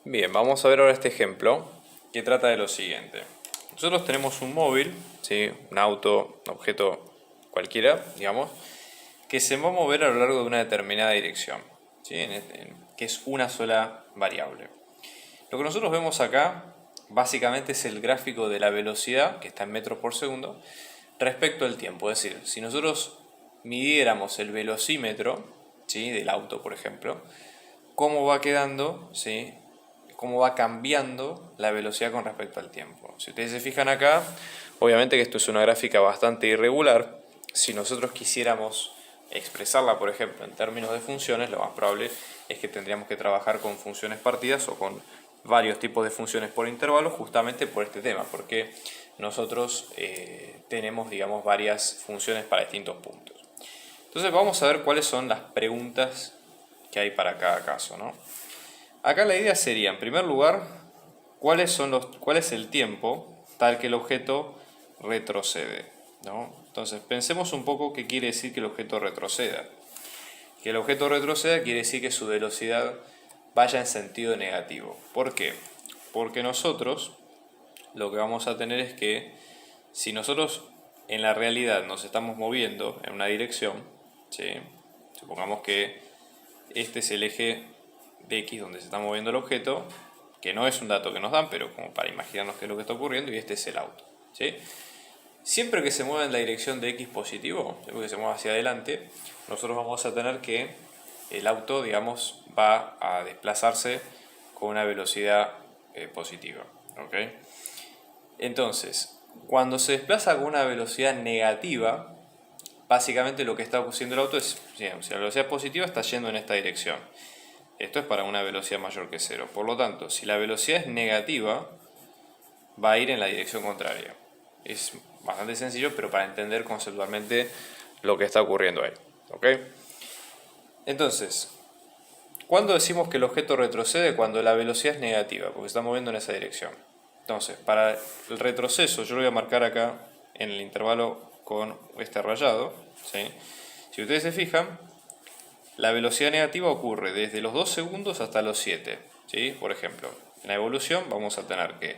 Bien, vamos a ver ahora este ejemplo que trata de lo siguiente. Nosotros tenemos un móvil, ¿sí? Un auto, un objeto cualquiera, digamos, que se va a mover a lo largo de una determinada dirección, ¿sí? Que es una sola variable. Lo que nosotros vemos acá básicamente es el gráfico de la velocidad, que está en metros por segundo, respecto al tiempo. Es decir, si nosotros midiéramos el velocímetro, ¿sí? Del auto, por ejemplo, cómo va quedando, ¿sí? Cómo va cambiando la velocidad con respecto al tiempo. Si ustedes se fijan acá, obviamente que esto es una gráfica bastante irregular. Si nosotros quisiéramos expresarla, por ejemplo, en términos de funciones, lo más probable es que tendríamos que trabajar con funciones partidas o con varios tipos de funciones por intervalo, justamente por este tema, porque nosotros tenemos, digamos, varias funciones para distintos puntos. Entonces vamos a ver cuáles son las preguntas que hay para cada caso, ¿no? Acá la idea sería, en primer lugar, cuál es el tiempo tal que el objeto retrocede, ¿no? Entonces pensemos un poco qué quiere decir que el objeto retroceda. Que el objeto retroceda quiere decir que su velocidad vaya en sentido negativo. ¿Por qué? Porque nosotros lo que vamos a tener es que si nosotros en la realidad nos estamos moviendo en una dirección, ¿sí? Supongamos que este es el eje de X donde se está moviendo el objeto, que no es un dato que nos dan, pero como para imaginarnos qué es lo que está ocurriendo, y este es el auto, ¿sí? Siempre que se mueva en la dirección de X positivo, siempre que se mueva hacia adelante, nosotros vamos a tener que el auto, digamos, va a desplazarse con una velocidad positiva, ¿ok? Entonces, cuando se desplaza con una velocidad negativa, básicamente lo que está haciendo el auto es, digamos, si la velocidad es positiva está yendo en esta dirección. Esto es para una velocidad mayor que cero. Por lo tanto, si la velocidad es negativa, va a ir en la dirección contraria. Es bastante sencillo, pero para entender conceptualmente lo que está ocurriendo ahí. ¿Ok? Entonces, ¿cuándo decimos que el objeto retrocede? Cuando la velocidad es negativa, porque se está moviendo en esa dirección. Entonces, para el retroceso, yo lo voy a marcar acá en el intervalo con este rayado, ¿sí? Si ustedes se fijan, la velocidad negativa ocurre desde los 2 segundos hasta los 7, ¿sí? Por ejemplo, en la evolución vamos a tener que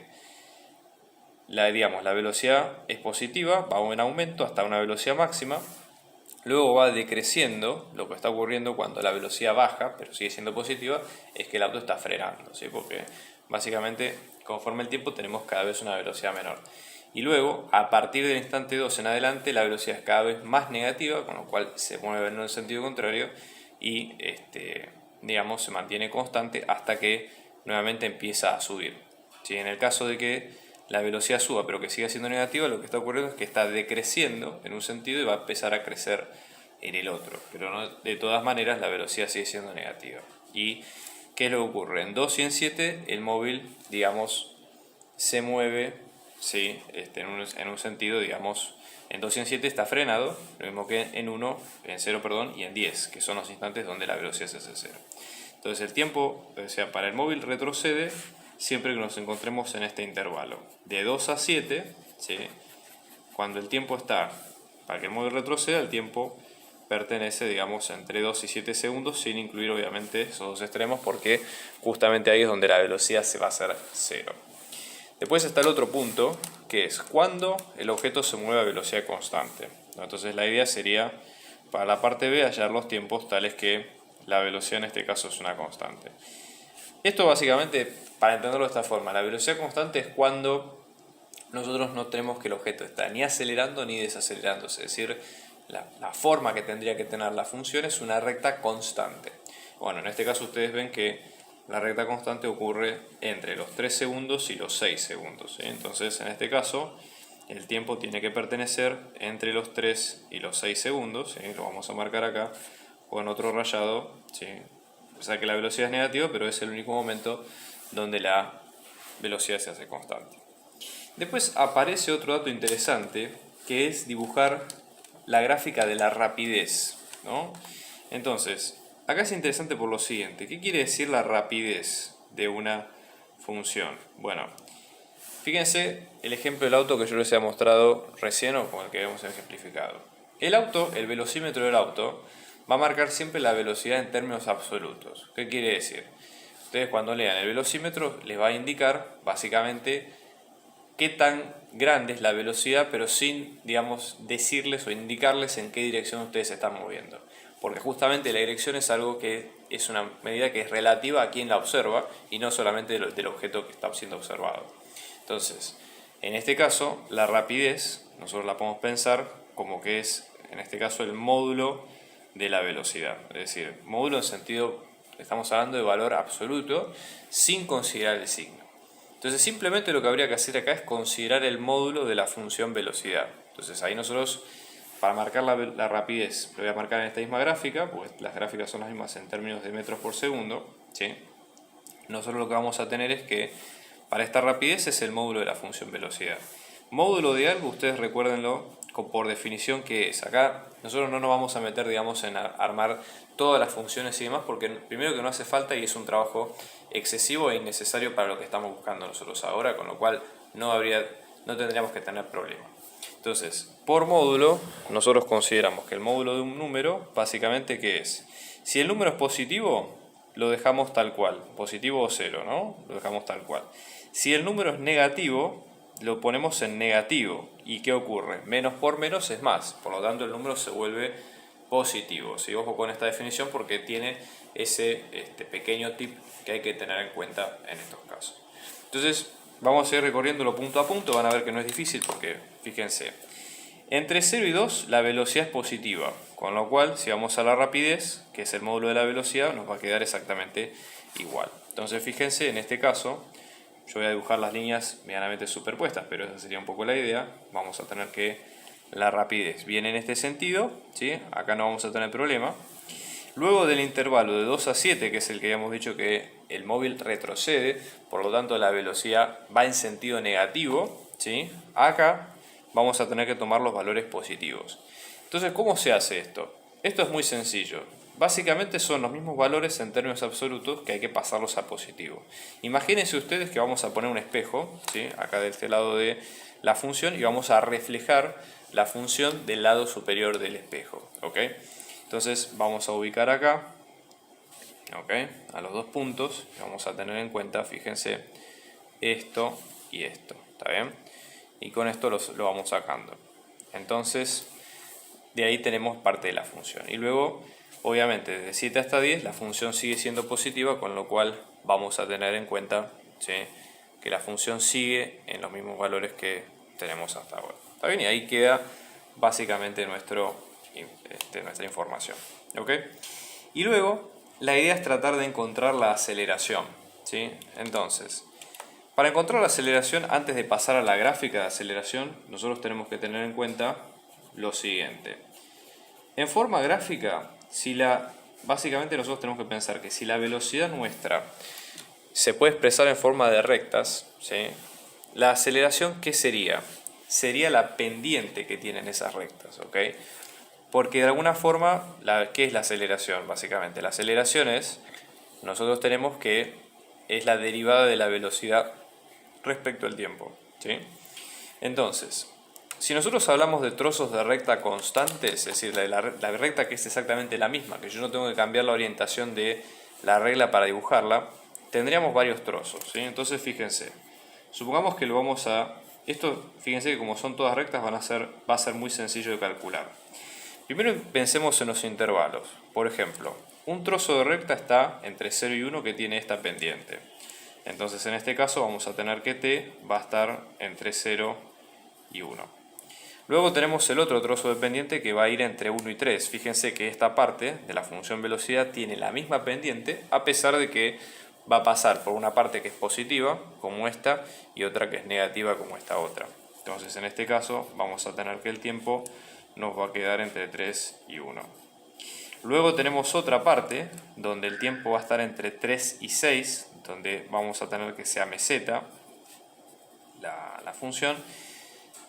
digamos, la velocidad es positiva, va en aumento hasta una velocidad máxima, luego va decreciendo. Lo que está ocurriendo cuando la velocidad baja, pero sigue siendo positiva, es que el auto está frenando, ¿sí? Porque básicamente conforme el tiempo tenemos cada vez una velocidad menor. Y luego, a partir del instante 2 en adelante, la velocidad es cada vez más negativa, con lo cual se mueve en el sentido contrario y digamos, se mantiene constante hasta que nuevamente empieza a subir. ¿Sí? En el caso de que la velocidad suba pero que siga siendo negativa, lo que está ocurriendo es que está decreciendo en un sentido y va a empezar a crecer en el otro. Pero no, de todas maneras la velocidad sigue siendo negativa. ¿Y qué es lo que ocurre? En 2 y en 7 el móvil, digamos, se mueve, ¿sí? En un sentido, digamos, en 2 y en 7 está frenado, lo mismo que en 1, en 0, perdón, y en 10, que son los instantes donde la velocidad se hace 0. Entonces el tiempo, o sea, para el móvil retrocede siempre que nos encontremos en este intervalo. De 2 a 7, ¿sí? Cuando el tiempo está, para que el móvil retroceda, el tiempo pertenece, digamos, entre 2 y 7 segundos, sin incluir obviamente esos dos extremos, porque justamente ahí es donde la velocidad se va a hacer 0. Después está el otro punto, que es cuando el objeto se mueve a velocidad constante. Entonces la idea sería, para la parte B, hallar los tiempos tales que la velocidad en este caso es una constante. Esto básicamente, para entenderlo de esta forma, la velocidad constante es cuando nosotros no tenemos que el objeto está ni acelerando ni desacelerándose. Es decir, la forma que tendría que tener la función es una recta constante. Bueno, en este caso ustedes ven que la recta constante ocurre entre los 3 segundos y los 6 segundos, ¿sí? Entonces, en este caso, el tiempo tiene que pertenecer entre los 3 y los 6 segundos, ¿sí? Lo vamos a marcar acá con otro rayado, ¿sí? O sea que la velocidad es negativa, pero es el único momento donde la velocidad se hace constante. Después aparece otro dato interesante, que es dibujar la gráfica de la rapidez, ¿no? Entonces, acá es interesante por lo siguiente. ¿Qué quiere decir la rapidez de una función? Bueno, fíjense el ejemplo del auto que yo les he mostrado recién o con el que hemos ejemplificado. El auto, el velocímetro del auto, va a marcar siempre la velocidad en términos absolutos. ¿Qué quiere decir? Ustedes cuando lean el velocímetro les va a indicar básicamente qué tan grande es la velocidad, pero sin, digamos, decirles o indicarles en qué dirección ustedes se están moviendo. Porque justamente la dirección es algo que es una medida que es relativa a quien la observa y no solamente del objeto que está siendo observado. Entonces, en este caso, la rapidez, nosotros la podemos pensar como que es, en este caso, el módulo de la velocidad. Es decir, módulo en sentido, estamos hablando de valor absoluto, sin considerar el signo. Entonces simplemente lo que habría que hacer acá es considerar el módulo de la función velocidad. Entonces ahí nosotros, para marcar la rapidez, lo voy a marcar en esta misma gráfica, pues las gráficas son las mismas en términos de metros por segundo, ¿sí? Nosotros lo que vamos a tener es que para esta rapidez es el módulo de la función velocidad. Módulo de algo, ustedes recuérdenlo por definición que es. Acá nosotros no nos vamos a meter, digamos, en armar todas las funciones y demás, porque primero que no hace falta y es un trabajo excesivo e innecesario para lo que estamos buscando nosotros ahora, con lo cual no tendríamos que tener problema. Entonces, por módulo, nosotros consideramos que el módulo de un número, básicamente, ¿qué es? Si el número es positivo, lo dejamos tal cual, positivo o cero, ¿no? Lo dejamos tal cual. Si el número es negativo, lo ponemos en negativo. ¿Y qué ocurre? Menos por menos es más, por lo tanto el número se vuelve positivo. ¿Sí? Ojo con esta definición porque tiene ese pequeño tip que hay que tener en cuenta en estos casos. Entonces vamos a ir recorriéndolo punto a punto, van a ver que no es difícil porque fíjense, entre 0 y 2 la velocidad es positiva, con lo cual si vamos a la rapidez, que es el módulo de la velocidad, nos va a quedar exactamente igual. Entonces fíjense, en este caso yo voy a dibujar las líneas medianamente superpuestas, pero esa sería un poco la idea. Vamos a tener que la rapidez viene en este sentido, ¿sí? Acá no vamos a tener problema. Luego del intervalo de 2 a 7, que es el que habíamos dicho que el móvil retrocede, por lo tanto la velocidad va en sentido negativo, ¿sí? Acá vamos a tener que tomar los valores positivos. Entonces, ¿cómo se hace esto? Esto es muy sencillo. Básicamente son los mismos valores en términos absolutos que hay que pasarlos a positivo. Imagínense ustedes que vamos a poner un espejo, ¿sí? Acá de este lado de la función, y vamos a reflejar la función del lado superior del espejo, ¿ok? Entonces vamos a ubicar acá, ¿ok? A los dos puntos, vamos a tener en cuenta, fíjense, esto y esto, ¿está bien? Y con esto lo vamos sacando. Entonces, de ahí tenemos parte de la función. Y luego, obviamente, desde 7 hasta 10 la función sigue siendo positiva, con lo cual vamos a tener en cuenta, ¿sí?, que la función sigue en los mismos valores que tenemos hasta ahora. ¿Está bien? Y ahí queda básicamente nuestra información. ¿Ok? Y luego, la idea es tratar de encontrar la aceleración, ¿sí? Entonces, para encontrar la aceleración, antes de pasar a la gráfica de aceleración, nosotros tenemos que tener en cuenta lo siguiente. En forma gráfica, básicamente nosotros tenemos que pensar que si la velocidad nuestra se puede expresar en forma de rectas, ¿sí?, la aceleración, ¿qué sería? Sería la pendiente que tienen esas rectas, ¿ok? Porque de alguna forma, ¿qué es la aceleración? Básicamente, la aceleración nosotros tenemos que es la derivada de la velocidad respecto al tiempo, ¿sí? Entonces, si nosotros hablamos de trozos de recta constantes, es decir, la recta que es exactamente la misma, que yo no tengo que cambiar la orientación de la regla para dibujarla, tendríamos varios trozos, ¿sí? Entonces, fíjense, supongamos que esto, fíjense que como son todas rectas va a ser muy sencillo de calcular. Primero pensemos en los intervalos. Por ejemplo, un trozo de recta está entre 0 y 1 que tiene esta pendiente. Entonces en este caso vamos a tener que t va a estar entre 0 y 1. Luego tenemos el otro trozo de pendiente que va a ir entre 1 y 3. Fíjense que esta parte de la función velocidad tiene la misma pendiente, a pesar de que va a pasar por una parte que es positiva, como esta, y otra que es negativa, como esta otra. Entonces en este caso vamos a tener que el tiempo nos va a quedar entre 3 y 1. Luego tenemos otra parte donde el tiempo va a estar entre 3 y 6, donde vamos a tener que sea meseta la función.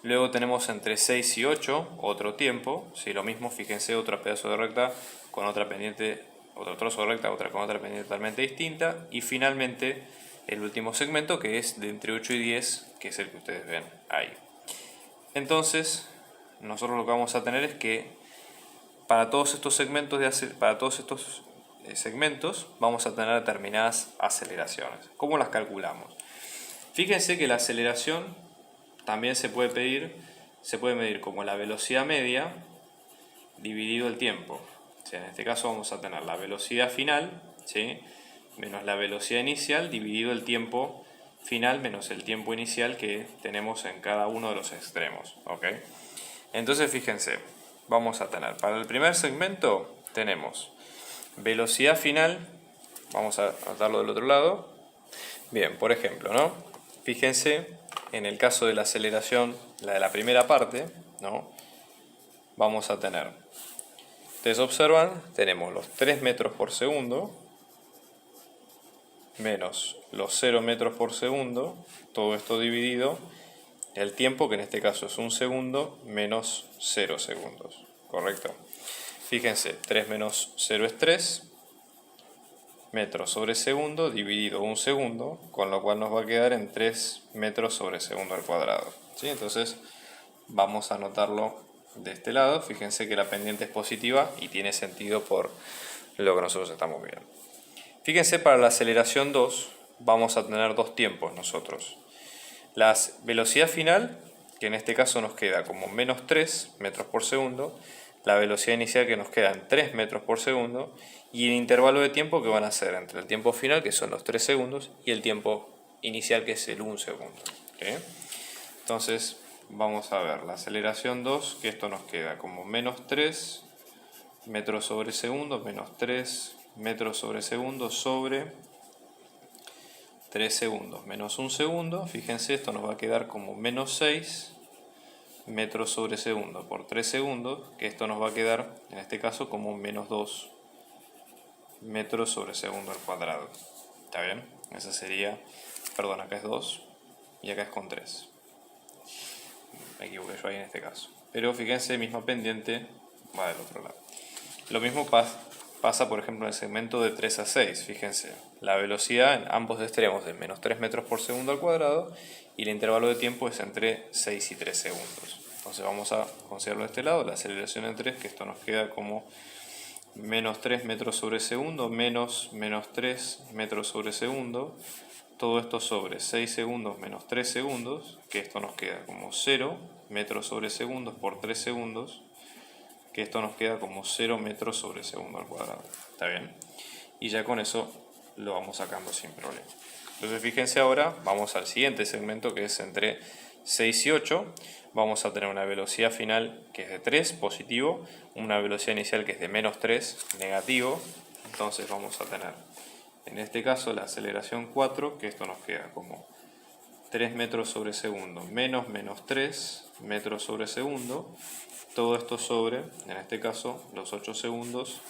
Luego tenemos entre 6 y 8 otro tiempo, ¿sí? Lo mismo, fíjense, otro pedazo de recta con otra pendiente, otro trozo de recta, otra con otra pendiente totalmente distinta. Y finalmente el último segmento, que es de entre 8 y 10, que es el que ustedes ven ahí. Entonces, nosotros lo que vamos a tener es que para todos estos segmentos, para todos estos segmentos vamos a tener determinadas aceleraciones. ¿Cómo las calculamos? Fíjense que la aceleración también se puede medir como la velocidad media dividido el tiempo. O sea, en este caso vamos a tener la velocidad final, ¿sí?, menos la velocidad inicial dividido el tiempo final menos el tiempo inicial que tenemos en cada uno de los extremos. ¿Ok? Entonces fíjense, vamos a tener para el primer segmento tenemos velocidad final, vamos a anotarlo del otro lado. Bien, por ejemplo, ¿no? Fíjense, en el caso de la aceleración, la de la primera parte, ¿no?, vamos a tener, ustedes observan, tenemos los 3 metros por segundo menos los 0 metros por segundo, todo esto dividido el tiempo, que en este caso es 1 segundo, menos 0 segundos, ¿correcto? Fíjense, 3 menos 0 es 3 metros sobre segundo dividido 1 segundo, con lo cual nos va a quedar en 3 metros sobre segundo al cuadrado, ¿sí? Entonces vamos a anotarlo de este lado. Fíjense que la pendiente es positiva y tiene sentido por lo que nosotros estamos viendo. Fíjense, para la aceleración 2 vamos a tener dos tiempos nosotros. La velocidad final, que en este caso nos queda como menos 3 metros por segundo, la velocidad inicial que nos queda en 3 metros por segundo, y el intervalo de tiempo que van a ser entre el tiempo final, que son los 3 segundos, y el tiempo inicial, que es el 1 segundo. ¿Okay? Entonces vamos a ver la aceleración 2, que esto nos queda como menos 3 metros sobre segundo, menos 3 metros sobre segundo sobre 3 segundos menos 1 segundo. Fíjense, esto nos va a quedar como menos 6 metros sobre segundo por 3 segundos, que esto nos va a quedar en este caso como menos 2 metros sobre segundo al cuadrado. ¿Está bien? Esa sería, perdón, acá es 2 y acá es con 3. Me equivoqué yo ahí en este caso. Pero fíjense, misma pendiente va del otro lado. Lo mismo pasa, por ejemplo, en el segmento de 3 a 6. Fíjense, la velocidad en ambos extremos de menos 3 metros por segundo al cuadrado, y el intervalo de tiempo es entre 6 y 3 segundos. Entonces vamos a considerarlo de este lado, la aceleración en 3, que esto nos queda como menos 3 metros sobre segundo menos 3 metros sobre segundo. Todo esto sobre 6 segundos menos 3 segundos, que esto nos queda como 0 metros sobre segundos por 3 segundos, que esto nos queda como 0 metros sobre segundo al cuadrado. ¿Está bien? Y ya con eso lo vamos sacando sin problema. Entonces fíjense, ahora vamos al siguiente segmento, que es entre 6 y 8. Vamos a tener una velocidad final que es de 3, positivo, una velocidad inicial que es de menos 3, negativo. Entonces vamos a tener, en este caso, la aceleración 4, que esto nos queda como 3 metros sobre segundo menos 3 metros sobre segundo. Todo esto sobre, en este caso, los 8 segundos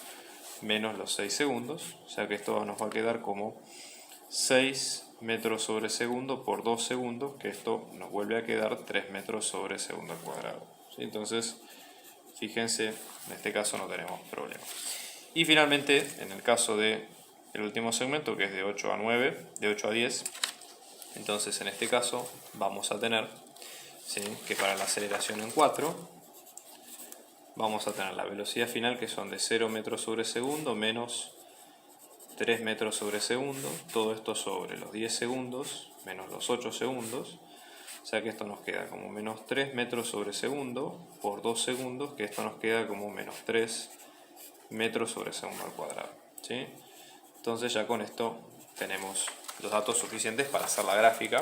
menos los 6 segundos. O sea que esto nos va a quedar como 6 metros sobre segundo por 2 segundos, que esto nos vuelve a quedar 3 metros sobre segundo al cuadrado. ¿Sí? Entonces, fíjense, en este caso no tenemos problema. Y finalmente, en el caso del último segmento, que es de 8 a 9, de 8 a 10, entonces en este caso vamos a tener, ¿sí?, que para la aceleración en 4 vamos a tener la velocidad final, que son de 0 metros sobre segundo menos 3 metros sobre segundo, todo esto sobre los 10 segundos menos los 8 segundos. O sea que esto nos queda como menos 3 metros sobre segundo por 2 segundos, que esto nos queda como menos 3 metros sobre segundo al cuadrado. ¿Sí? Entonces ya con esto tenemos los datos suficientes para hacer la gráfica.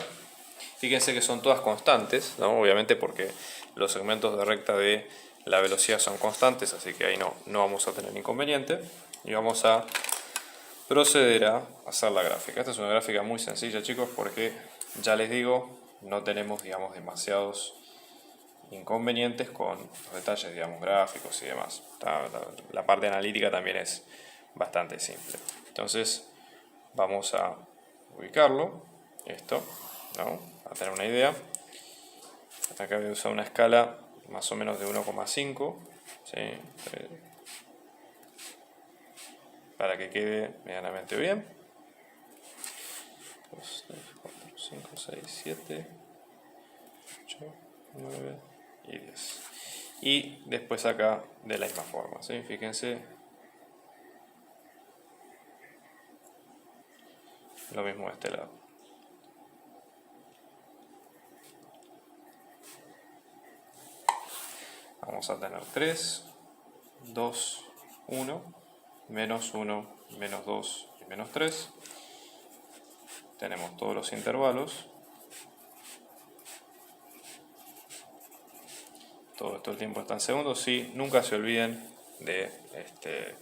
Fíjense que son todas constantes, ¿no? Obviamente porque los segmentos de recta de la velocidad son constantes, así que ahí no vamos a tener inconveniente. Y vamos a proceder a hacer la gráfica. Esta es una gráfica muy sencilla, chicos, porque ya les digo, no tenemos, digamos, demasiados inconvenientes con los detalles, digamos, gráficos y demás. La parte analítica también es bastante simple. Entonces vamos a ubicarlo, esto, ¿no?, para tener una idea. Acá voy a usar una escala más o menos de 1,5, ¿sí?, para que quede medianamente bien. 2, 3, 4, 5, 6, 7, 8, 9 y 10. Y después acá de la misma forma, ¿sí? Fíjense, lo mismo de este lado. Vamos a tener 3, 2, 1, menos 1, menos 2 y menos 3. Tenemos todos los intervalos. Todo esto el tiempo está en segundos. Sí, nunca se olviden de,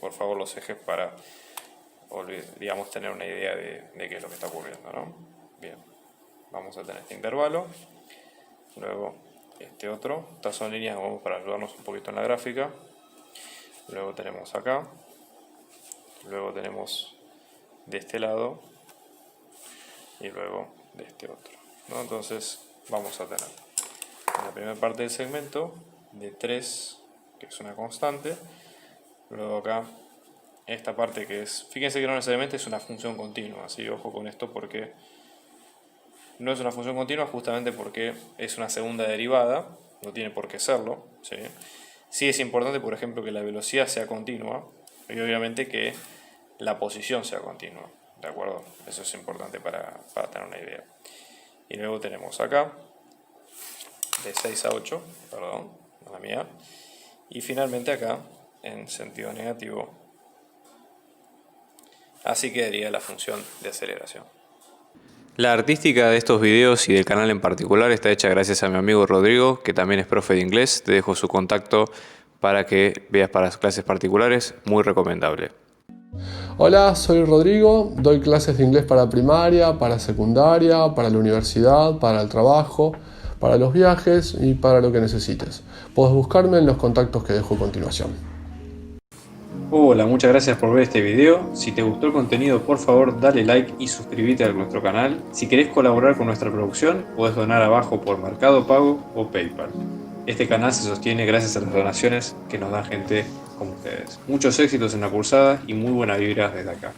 por favor, los ejes para, digamos, tener una idea de qué es lo que está ocurriendo, ¿no? Bien, vamos a tener este intervalo. Luego este otro. Estas son líneas vamos para ayudarnos un poquito en la gráfica. Luego tenemos acá. Luego tenemos de este lado. Y luego de este otro, ¿no? Entonces vamos a tener en la primera parte del segmento de 3, que es una constante. Luego acá esta parte que es, fíjense que no necesariamente es una función continua, así ojo con esto porque no es una función continua justamente porque es una segunda derivada, no tiene por qué serlo, ¿sí? Sí es importante, por ejemplo, que la velocidad sea continua y obviamente que la posición sea continua, ¿de acuerdo? Eso es importante para tener una idea. Y luego tenemos acá de 6 a 8, perdón, la mía. Y finalmente acá, en sentido negativo, así quedaría la función de aceleración. La artística de estos videos y del canal en particular está hecha gracias a mi amigo Rodrigo, que también es profe de inglés. Te dejo su contacto para que veas para las clases particulares, muy recomendable. Hola, soy Rodrigo, doy clases de inglés para primaria, para secundaria, para la universidad, para el trabajo, para los viajes y para lo que necesites. Puedes buscarme en los contactos que dejo a continuación. Hola, muchas gracias por ver este video. Si te gustó el contenido, por favor dale like y suscríbete a nuestro canal. Si querés colaborar con nuestra producción, podés donar abajo por Mercado Pago o PayPal. Este canal se sostiene gracias a las donaciones que nos da gente como ustedes. Muchos éxitos en la cursada y muy buena vibra desde acá.